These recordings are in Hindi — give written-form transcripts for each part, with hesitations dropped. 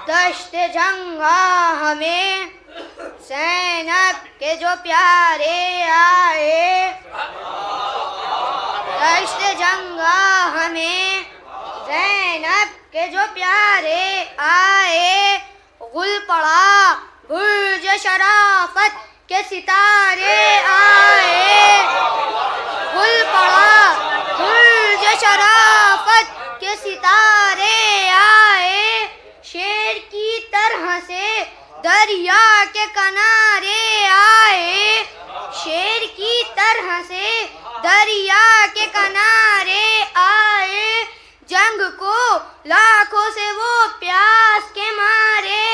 दश्ते जंगा हमें ज़ैनब के जो प्यारे आए, दश्ते जंगा हमें ज़ैनब के जो प्यारे आए, गुल पड़ा बुर्ज शराफत के सितारे आए, गुल पड़ा बुर्ज शराफत के सितारे आए, शेर की तरह से दरिया के किनारे आए, शेर की तरह से दरिया के किनारे आए, जंग को लाखों से वो प्यास के मारे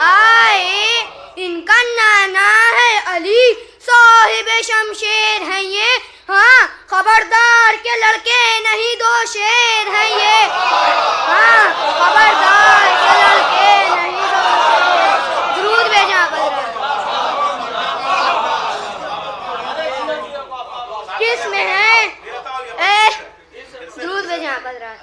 आए, इनका नाना है अली साहिब शमशेर है ये, हाँ खबरदार के लड़के नहीं दो शेर है ये, हाँ खबरदार के लड़के नहीं दो शेर। दुरूद भेजा किस में है दुरूद भेजा बदरा।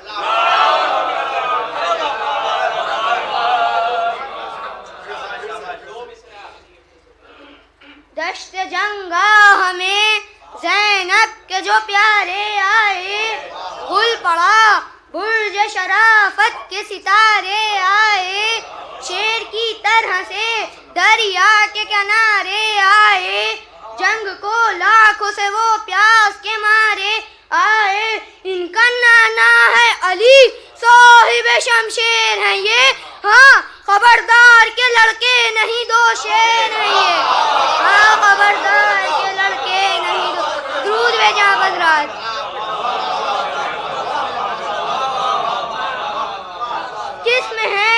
दश्त जंगा हमें ज़ैनब के जो प्यारे आए, गुल पड़ा बुर्ज शराफत के सितारे आए, शेर की तरह से दरिया के किनारे आए, जंग को लाखों से वो प्यास के मारे आए, इनका नाना है अली साहिब शमशेर है ये, हाँ खबरदार के लड़के नहीं दो शेर है ये, हाँ खबरदार के लड़के नहीं दो। दुरूद भेजा बदराज। किस में है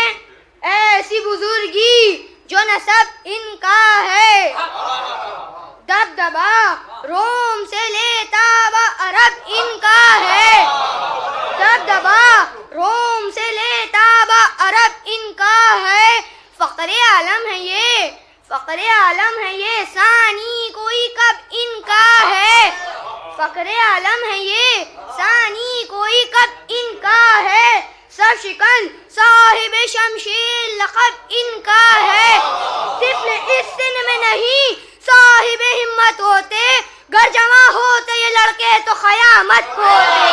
ऐसी बुजुर्गी जो नसब इनका है, दबदबा रोम से लेता व अरब इनका है, दबदबा रोम से लेता व अरब इनका है, फ़ख्र आलम है ये, फ़ख्र आलम है ये, सानी कोई कब इनका है, फ़ख्र आलम है ये, सानी कोई कब इनका है, सब शिकन साहिब शमशेर लक़ब इनका है, तिफ़्ल इस सिन में नहीं साहिब हिम्मत होते, गर जमा होते ये लड़के तो क़यामत होते।